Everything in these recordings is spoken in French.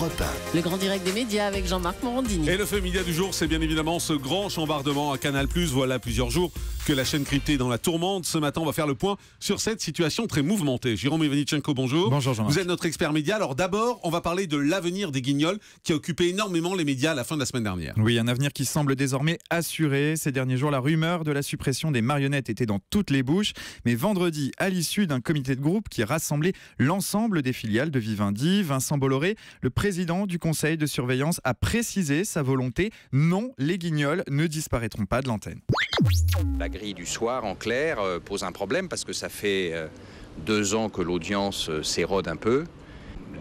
Europe 1. Le grand direct des médias avec Jean-Marc Morandini. Et le fait média du jour, c'est bien évidemment ce grand chambardement à Canal+. Voilà plusieurs jours que la chaîne cryptée est dans la tourmente. Ce matin, on va faire le point sur cette situation très mouvementée. Jérôme Ivanichenko, bonjour. Bonjour Jean-Marc. Vous êtes notre expert média. Alors d'abord, on va parler de l'avenir des Guignols qui a occupé énormément les médias à la fin de la semaine dernière. Oui, un avenir qui semble désormais assuré. Ces derniers jours, la rumeur de la suppression des marionnettes était dans toutes les bouches. Mais vendredi, à l'issue d'un comité de groupe qui rassemblait l'ensemble des filiales de Vivendi, Vincent Bolloré, le président du conseil de surveillance, a précisé sa volonté. Non, les Guignols ne disparaîtront pas de l'antenne. La grille du soir, en clair, pose un problème parce que ça fait 2 ans que l'audience s'érode un peu.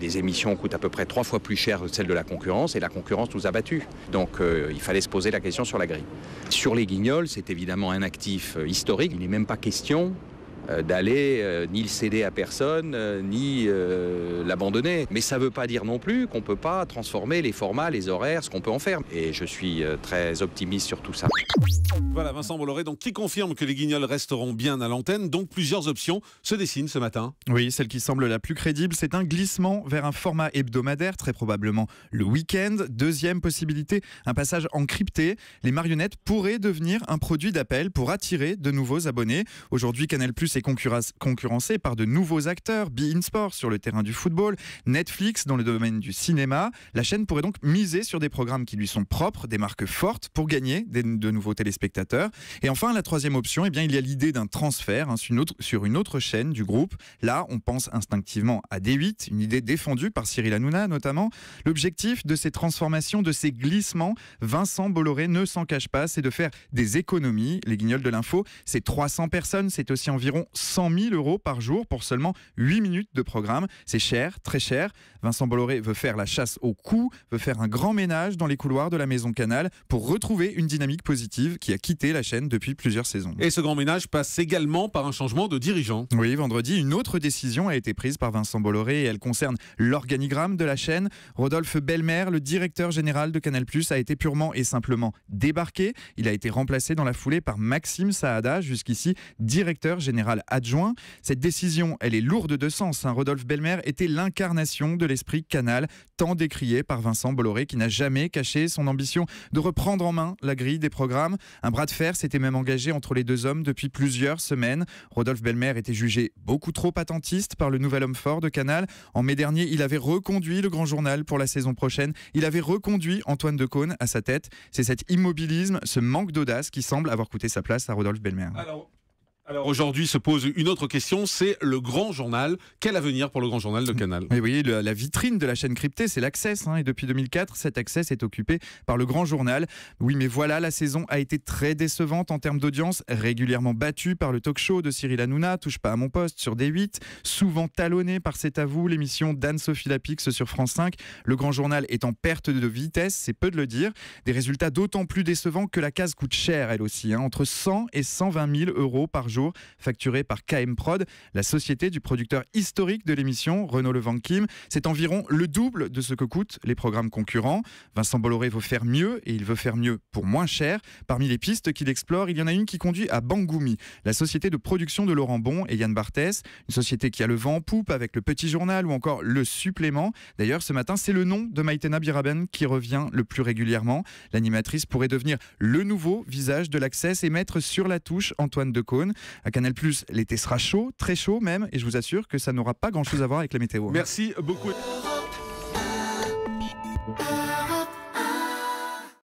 Les émissions coûtent à peu près 3 fois plus cher que celles de la concurrence et la concurrence nous a battus. Donc il fallait se poser la question sur la grille. Sur les Guignols, c'est évidemment un actif historique. Il n'est même pas question d'aller ni le céder à personne, ni l'abandonner. Mais ça ne veut pas dire non plus qu'on ne peut pas transformer les formats, les horaires, ce qu'on peut en faire. Et je suis très optimiste sur tout ça. Voilà, Vincent Bolloré, donc, qui confirme que les Guignols resteront bien à l'antenne. Donc plusieurs options se dessinent ce matin. Oui, celle qui semble la plus crédible, c'est un glissement vers un format hebdomadaire, très probablement le week-end. Deuxième possibilité, un passage en crypté. Les marionnettes pourraient devenir un produit d'appel pour attirer de nouveaux abonnés. Aujourd'hui, Canal+ est concurrencé par de nouveaux acteurs, beIN Sport sur le terrain du football, Netflix dans le domaine du cinéma. La chaîne pourrait donc miser sur des programmes qui lui sont propres, des marques fortes pour gagner de nouveaux téléspectateurs. Et enfin, la troisième option, il y a l'idée d'un transfert sur une autre chaîne du groupe. Là, on pense instinctivement à D8, une idée défendue par Cyril Hanouna notamment. L'objectif de ces transformations, de ces glissements, Vincent Bolloré ne s'en cache pas, c'est de faire des économies. Les Guignols de l'info, c'est 300 personnes, c'est aussi environ 100 000 € par jour pour seulement 8 minutes de programme. C'est cher, très cher. Vincent Bolloré veut faire la chasse aux coûts, veut faire un grand ménage dans les couloirs de la Maison Canal pour retrouver une dynamique positive qui a quitté la chaîne depuis plusieurs saisons. Et ce grand ménage passe également par un changement de dirigeant. Oui, vendredi, une autre décision a été prise par Vincent Bolloré et elle concerne l'organigramme de la chaîne. Rodolphe Belmer, le directeur général de Canal+, a été purement et simplement débarqué. Il a été remplacé dans la foulée par Maxime Saada, jusqu'ici directeur général adjoint. Cette décision, elle est lourde de sens. Rodolphe Belmer était l'incarnation de l'esprit Canal, tant décrié par Vincent Bolloré, qui n'a jamais caché son ambition de reprendre en main la grille des programmes. Un bras de fer s'était même engagé entre les deux hommes depuis plusieurs semaines. Rodolphe Belmer était jugé beaucoup trop attentiste par le nouvel homme fort de Canal. En mai dernier, il avait reconduit le Grand Journal pour la saison prochaine. Il avait reconduit Antoine Decaune à sa tête. C'est cet immobilisme, ce manque d'audace qui semble avoir coûté sa place à Rodolphe Belmer. Alors aujourd'hui se pose une autre question, c'est le Grand Journal. Quel avenir pour le Grand Journal de Canal ? Et oui, la vitrine de la chaîne cryptée, c'est l'Access. Et depuis 2004, cet Access est occupé par le Grand Journal. Oui, mais voilà, la saison a été très décevante en termes d'audience, régulièrement battue par le talk-show de Cyril Hanouna, Touche pas à mon poste sur D8, souvent talonnée par C'est à vous, l'émission d'Anne-Sophie Lapix sur France 5. Le Grand Journal est en perte de vitesse, c'est peu de le dire. Des résultats d'autant plus décevants que la case coûte cher, elle aussi, entre 100 et 120 000 € par jour, facturé par KM Prod, la société du producteur historique de l'émission, Renaud Levanquim. C'est environ le double de ce que coûtent les programmes concurrents. Vincent Bolloré veut faire mieux et il veut faire mieux pour moins cher. Parmi les pistes qu'il explore, il y en a une qui conduit à Bangoumi, la société de production de Laurent Bon et Yann Barthès, une société qui a le vent en poupe avec le Petit Journal ou encore le Supplément. D'ailleurs, ce matin, c'est le nom de Maïtena Biraben qui revient le plus régulièrement. L'animatrice pourrait devenir le nouveau visage de l'Access et mettre sur la touche Antoine Decaune. À Canal+, l'été sera chaud, très chaud même, et je vous assure que ça n'aura pas grand-chose à voir avec la météo. Merci beaucoup.